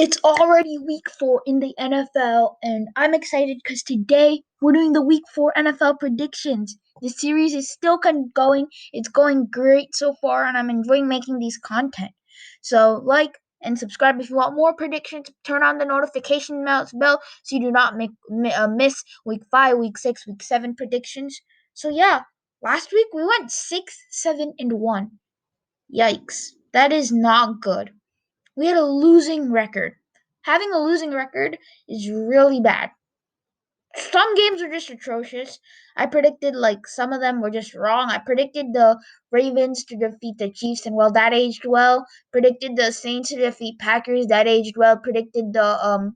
It's already week 4 in the NFL, and I'm excited because today we're doing the week 4 NFL predictions. The series is still going, it's going great so far, and I'm enjoying making these content. So, like and subscribe if you want more predictions. Turn on the notification bell so you do not miss week 5, week 6, week 7 predictions. So, yeah, last week we went 6, 7, and 1. Yikes, that is not good. We had a losing record. Having a losing record is really bad. Some games were just atrocious. I predicted like some of them were just wrong. I predicted the Ravens to defeat the Chiefs, and well, that aged well. Predicted the Saints to defeat Packers, that aged well. Predicted the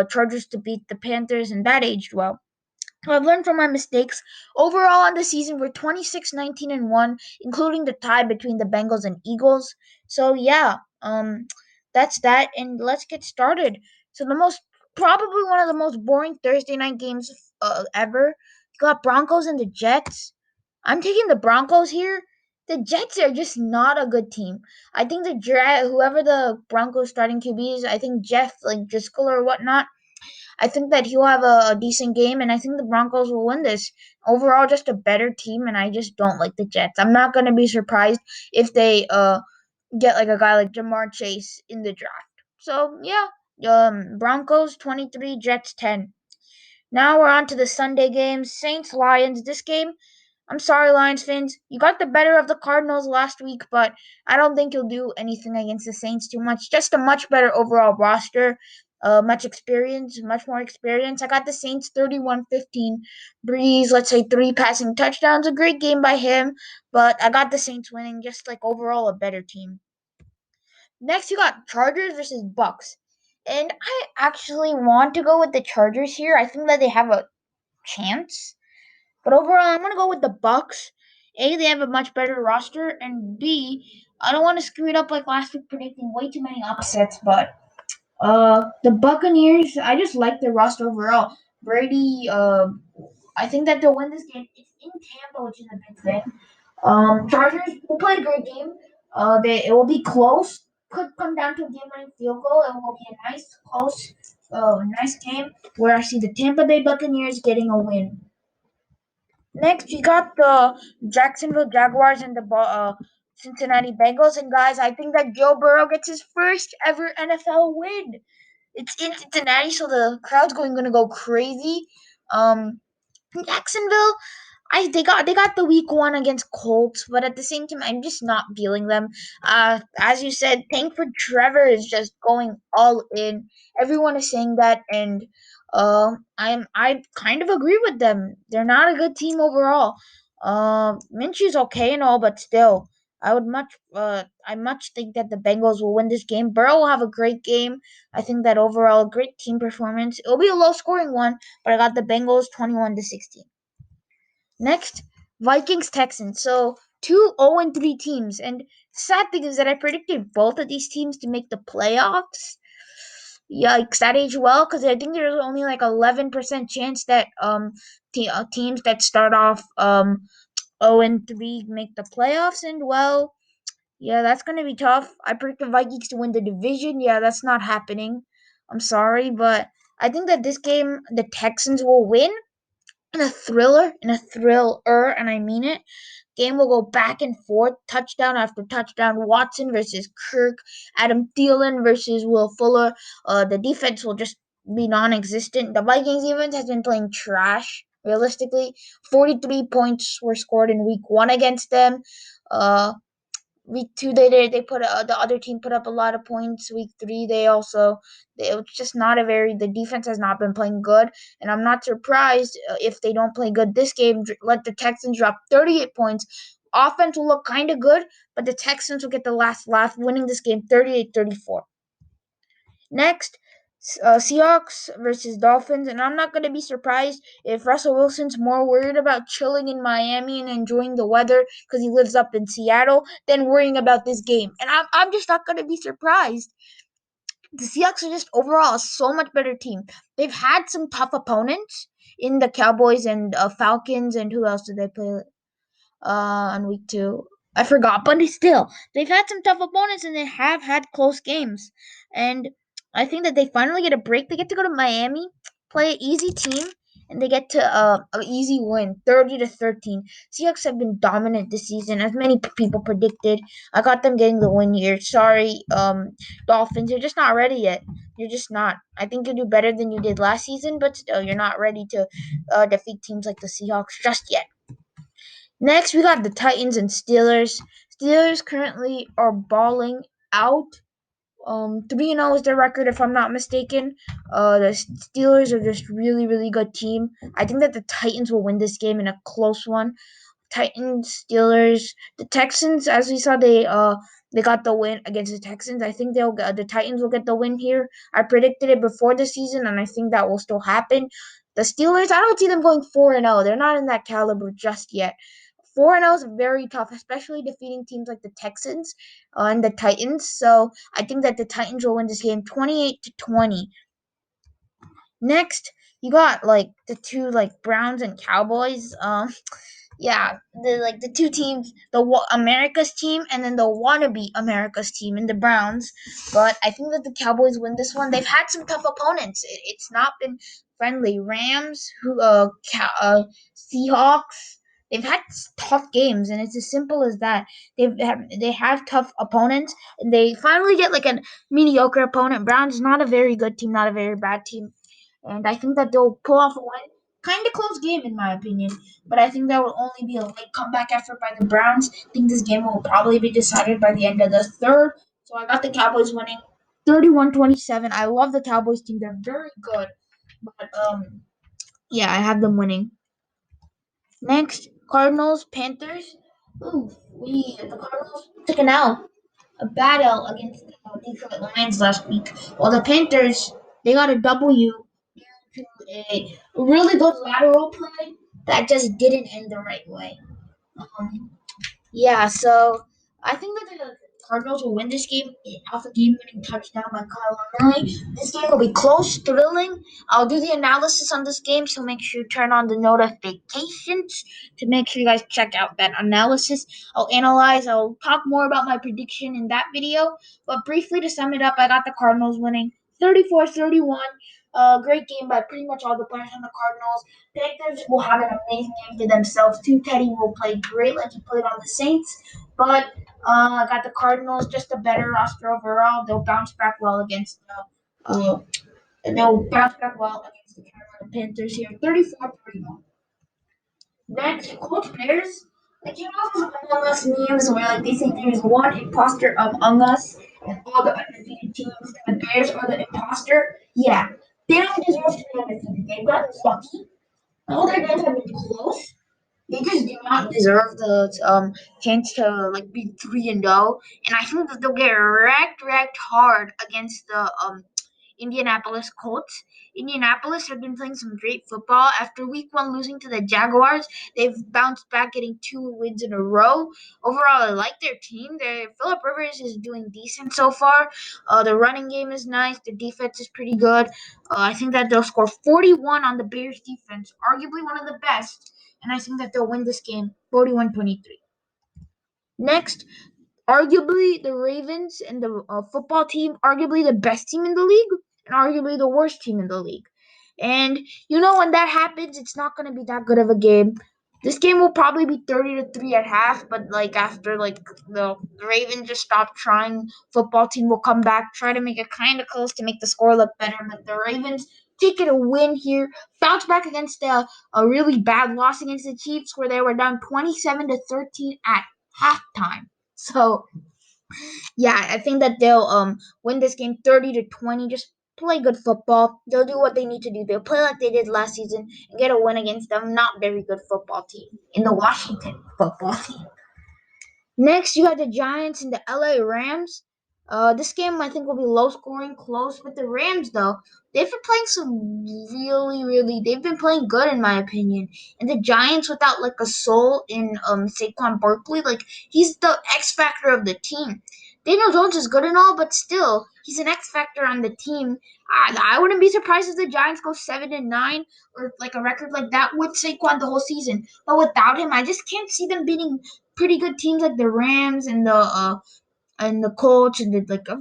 Chargers to beat the Panthers, and that aged well. I've learned from my mistakes. Overall on the season, we're 26, 19, and 1, including the tie between the Bengals and Eagles. So, yeah, that's that. And let's get started. So, probably one of the most boring Thursday night games ever. You got Broncos and the Jets. I'm taking the Broncos here. The Jets are just not a good team. I think whoever the Broncos starting QB is, I think Jeff, like Driscoll or whatnot, I think that he'll have a decent game, and I think the Broncos will win this. Overall, just a better team, and I just don't like the Jets. I'm not gonna be surprised if they get like a guy like Jamar Chase in the draft. So yeah, Broncos 23, Jets 10. Now we're on to the Sunday games. Saints Lions. This game, I'm sorry, Lions fans. You got the better of the Cardinals last week, but I don't think you'll do anything against the Saints too much. Just a much better overall roster. Much more experience. I got the Saints 31-15. Breeze, let's say 3 passing touchdowns. A great game by him, but I got the Saints winning, just like overall a better team. Next, you got Chargers versus Bucks. And I actually want to go with the Chargers here. I think that they have a chance. But overall, I'm gonna go with the Bucks. A, they have a much better roster, and B, I don't want to screw it up like last week predicting way too many upsets. But the Buccaneers, I just like their roster overall. Brady, I think that they'll win this game. It's in Tampa, which is a big thing. Chargers will play a great game. It will be close. Could come down to a game-winning field goal. It will be a nice, close, nice game where I see the Tampa Bay Buccaneers getting a win. Next, we got the Jacksonville Jaguars and the Cincinnati Bengals. And guys, I think that Joe Burrow gets his first ever NFL win. It's in Cincinnati, so the crowd's going to go crazy. Jacksonville, they got the week 1 against Colts, but at the same time, I'm just not feeling them. As you said, Thankford Trevor is just going all in. Everyone is saying that, and I kind of agree with them. They're not a good team overall. Minshew's okay and all, but still, I much think that the Bengals will win this game. Burrow will have a great game. I think that overall, great team performance. It'll be a low scoring one, but I got the Bengals 21-16. Next, Vikings Texans. So 2 0-3 teams. And sad thing is that I predicted both of these teams to make the playoffs. Yikes, that aged well because I think there's only like 11% chance that teams that start off 0-3 make the playoffs. And well, yeah, that's gonna be tough. I predict the Vikings to win the division. Yeah, that's not happening. I'm sorry, but I think that this game the Texans will win in a thriller, and I mean it. Game will go back and forth, touchdown after touchdown. Watson versus Kirk, Adam Thielen versus Will Fuller. The defense will just be non-existent. The Vikings defense has been playing trash. Realistically, 43 points were scored in week 1 against them. Uh, Week 2 they put the other team put up a lot of points. Week 3 it was just not a very the defense has not been playing good, and I'm not surprised if they don't play good this game. Let the Texans drop 38 points. Offense will look kind of good, but the Texans will get the last laugh, winning this game 38-34. Next, Seahawks versus Dolphins, and I'm not going to be surprised if Russell Wilson's more worried about chilling in Miami and enjoying the weather because he lives up in Seattle than worrying about this game. And I'm just not going to be surprised. The Seahawks are just overall a so much better team. They've had some tough opponents in the Cowboys and Falcons, and who else did they play on week 2? I forgot, but still, they've had some tough opponents and they have had close games. And I think that they finally get a break. They get to go to Miami, play an easy team, and they get to an easy win, 30-13. Seahawks have been dominant this season, as many people predicted. I got them getting the win here. Sorry, Dolphins, you're just not ready yet. You're just not. I think you do better than you did last season, but still, you're not ready to defeat teams like the Seahawks just yet. Next, we got the Titans and Steelers. Steelers currently are balling out. 3-0 is their record, if I'm not mistaken. The Steelers are just really, really good team. I think that the Titans will win this game in a close one. Titans, Steelers, the Texans. As we saw, they got the win against the Texans. I think the Titans will get the win here. I predicted it before the season, and I think that will still happen. The Steelers, I don't see them going 4-0. They're not in that caliber just yet. 4-0 is very tough, especially defeating teams like the Texans and the Titans. So I think that the Titans will win this game 28-20. Next, you got like the two like Browns and Cowboys. Yeah, the two teams, America's team and then the wannabe America's team in the Browns. But I think that the Cowboys win this one. They've had some tough opponents. It's not been friendly. Rams, Seahawks. They've had tough games, and it's as simple as that. They have tough opponents, and they finally get like a mediocre opponent. Browns not a very good team, not a very bad team, and I think that they'll pull off a win. Kind of close game in my opinion, but I think that will only be a late comeback effort by the Browns. I think this game will probably be decided by the end of the third. So I got the Cowboys winning 31-27. I love the Cowboys team. They're very good. But yeah, I have them winning. Next, Cardinals, Panthers. Ooh, the Cardinals took an L, a bad L against the Detroit Lions last week. While the Panthers, they got a W to a really good lateral play that just didn't end the right way. Um, yeah, so I think that the Cardinals will win this game off a game-winning touchdown by Kyle Murray. This game will be close, thrilling. I'll do the analysis on this game, so make sure you turn on the notifications to make sure you guys check out that analysis. I'll talk more about my prediction in that video. But briefly to sum it up, I got the Cardinals winning 34-31. Great game by pretty much all the players on the Cardinals. Panthers will have an amazing game to themselves too. Teddy will play great like he played on the Saints, but I got the Cardinals just a better roster overall. They'll bounce back well against the Carolina Panthers here, 34-31. Next, Colts Bears. Like you know those Among Us memes where like they say there's one imposter among us and all the undefeated teams, and the Bears are the imposter. Yeah, they don't deserve to be undefeated. They've gotten lucky. All their games have been close. They just do not deserve the chance to like be 3-0, and I think that they'll get wrecked hard against the Indianapolis Colts. Indianapolis have been playing some great football. After week one losing to the Jaguars, they've bounced back, getting 2 wins in a row. Overall, I like their team. Philip Rivers is doing decent so far. The running game is nice. The defense is pretty good. I think that they'll score 41 on the Bears defense, arguably one of the best. And I think that they'll win this game 41-23. Next, arguably the Ravens and the football team, arguably the best team in the league, and arguably the worst team in the league. And when that happens, it's not going to be that good of a game. This game will probably be 30-3 at half, but like after like the Ravens just stop trying, football team will come back, try to make it kind of close to make the score look better. But the Ravens take it a win here, bounce back against a really bad loss against the Chiefs, where they were down 27-13 at halftime. So yeah, I think that they'll win this game 30-20. Just play good football. They'll do what they need to do. They'll play like they did last season and get a win against them not very good football team in the Washington football team. Next, you got the Giants and the LA Rams. This game I think will be low scoring, close. With the Rams though, they've been playing some they've been playing good in my opinion. And the Giants without like a soul in Saquon Barkley, like he's the X factor of the team. Daniel Jones is good and all, but still he's an X factor on the team. I wouldn't be surprised if the Giants go 7-9 or like a record like that with Saquon the whole season. But without him, I just can't see them beating pretty good teams like the Rams and and the Colts and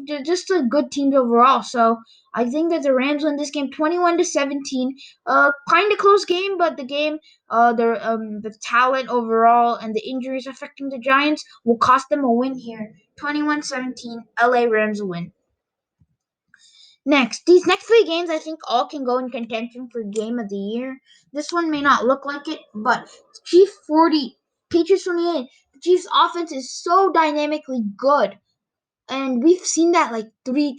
they're just a good teams overall. So I think that the Rams win this game 21-17. Kind of close game, but the talent overall and the injuries affecting the Giants will cost them a win here. 21-17, LA Rams win. These next three games I think all can go in contention for game of the year. This one may not look like it, but Chiefs 40, Patriots 28. The Chiefs offense is so dynamically good, and we've seen that like three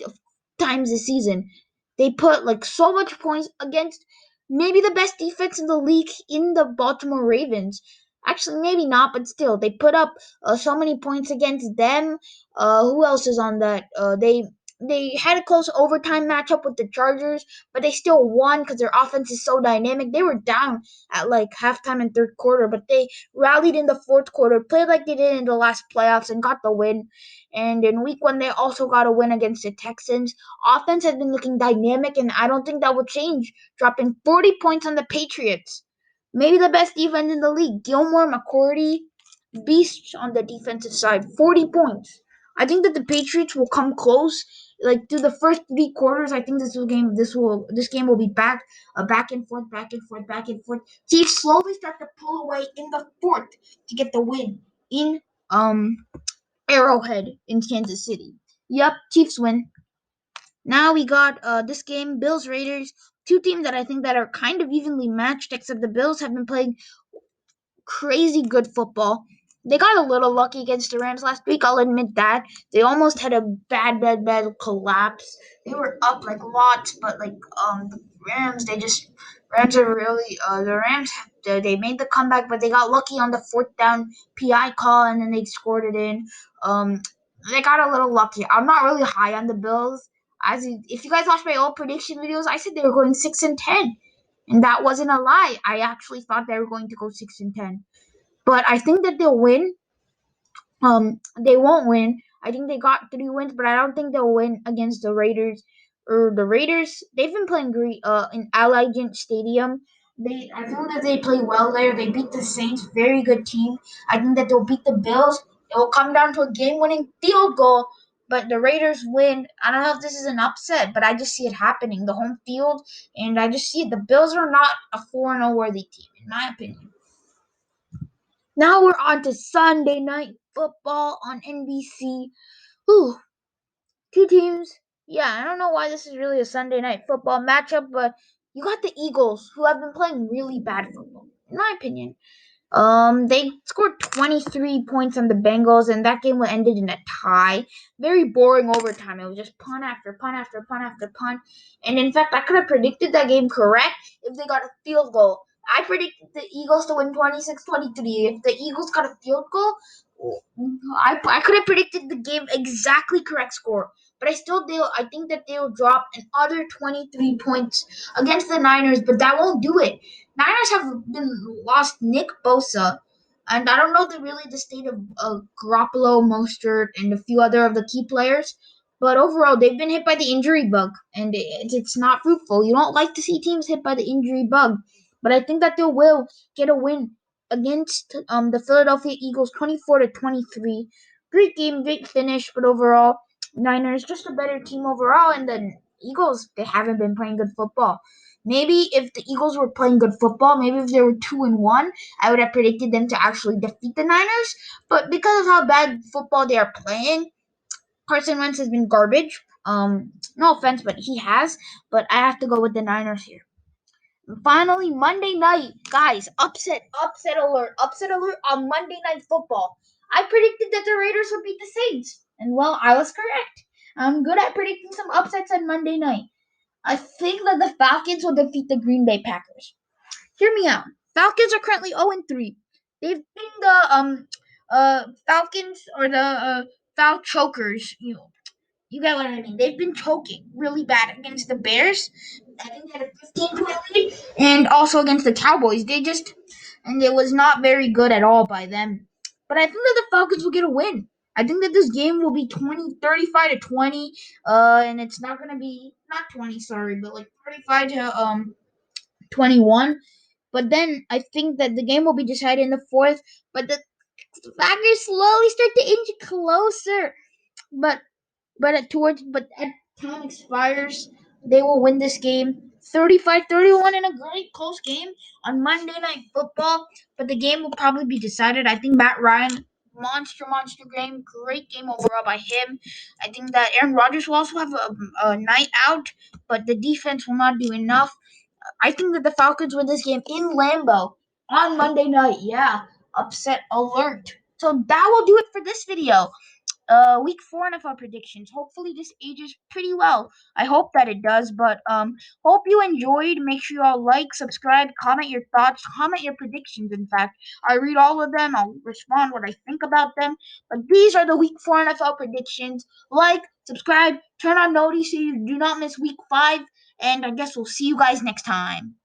times this season. They put like so much points against maybe the best defense in the league in the Baltimore Ravens. Actually, maybe not, but still, they put up so many points against them. Who else is on that? They had a close overtime matchup with the Chargers, but they still won because their offense is so dynamic. They were down at like halftime and third quarter, but they rallied in the fourth quarter, played like they did in the last playoffs, and got the win. And in week one, they also got a win against the Texans. Offense has been looking dynamic, and I don't think that will change, dropping 40 points on the Patriots. Maybe the best defense in the league. Gilmore, McCourty, beasts on the defensive side. 40 points. I think that the Patriots will come close. Like through the first three quarters, I think this game will be back and forth, back and forth, back and forth. Chiefs slowly start to pull away in the fourth to get the win in Arrowhead in Kansas City. Yep, Chiefs win. Now we got this game, Bills Raiders, two teams that I think that are kind of evenly matched, except the Bills have been playing crazy good football. They got a little lucky against the Rams last week. I'll admit that they almost had a bad collapse. They were up like lots, but like the Rams, Rams are really the Rams. They made the comeback, but they got lucky on the fourth down PI call, and then they scored it in. Um, they got a little lucky. I'm not really high on the Bills. If you guys watch my old prediction videos, I said they were going 6-10. And that wasn't a lie. I actually thought they were going to go 6-10. But I think that they'll win. They won't win. I think they got 3 wins, but I don't think they'll win against the Raiders. Or the Raiders, they've been playing great in Allegiant Stadium. I think that they play well there. They beat the Saints, very good team. I think that they'll beat the Bills. It will come down to a game-winning field goal, but the Raiders win. I don't know if this is an upset, but I just see it happening. The home field, and I just see it. The Bills are not a 4-0 worthy team, in my opinion. Now we're on to Sunday Night Football on NBC. Whew, two teams. Yeah, I don't know why this is really a Sunday Night Football matchup, but you got the Eagles, who have been playing really bad football, in my opinion. They scored 23 points on the Bengals, and that game ended in a tie. Very boring overtime. It was just punt after punt after punt after punt. And in fact, I could have predicted that game correct if they got a field goal. I predicted the Eagles to win 26-23. If the Eagles got a field goal, I could have predicted the game exactly correct score. But I think that they'll drop another 23 points against the Niners, but that won't do it. Niners have been lost Nick Bosa, and I don't know the state of Garoppolo, Mostert, and a few other of the key players. But overall, they've been hit by the injury bug, and it's not fruitful. You don't like to see teams hit by the injury bug, but I think that they will get a win against the Philadelphia Eagles, 24-23. Great game, great finish, but overall, Niners just a better team overall, and the Eagles they haven't been playing good football. Maybe if the Eagles were playing good football, maybe if they were 2-1, I would have predicted them to actually defeat the Niners. But because of how bad football they are playing, Carson Wentz has been garbage. No offense, but he has. But I have to go with the Niners here. And finally, Monday night, guys, upset alert on Monday Night Football. I predicted that the Raiders would beat the Saints, and well, I was correct. I'm good at predicting some upsets on Monday night. I think that the Falcons will defeat the Green Bay Packers. Hear me out. Falcons are currently 0-3. They've been the Falcons or the Foul Chokers. You get what I mean. They've been choking really bad against the Bears. I think they had a 15-point lead, and also against the Cowboys. And it was not very good at all by them. But I think that the Falcons will get a win. I think that this game will be 35-20, and it's not gonna be not 20, sorry, but like 35 to 21. But then I think that the game will be decided in the fourth. But the Packers slowly start to inch closer. but at time expires, they will win this game 35-31 in a great close game on Monday Night Football. But the game will probably be decided. I think Matt Ryan, monster game, great game overall by him. I think that Aaron Rodgers will also have a night out, but the defense will not do enough. I think that the Falcons win this game in Lambeau on Monday night. Yeah, upset alert. So that will do it for this video. Week 4 NFL predictions. Hopefully this ages pretty well. I hope that it does, but hope you enjoyed. Make sure you all like, subscribe, comment your thoughts, comment your predictions. In fact, I read all of them. I'll respond what I think about them. But these are the week 4 NFL predictions. Like, subscribe, turn on notice so you do not miss week 5, and I guess we'll see you guys next time.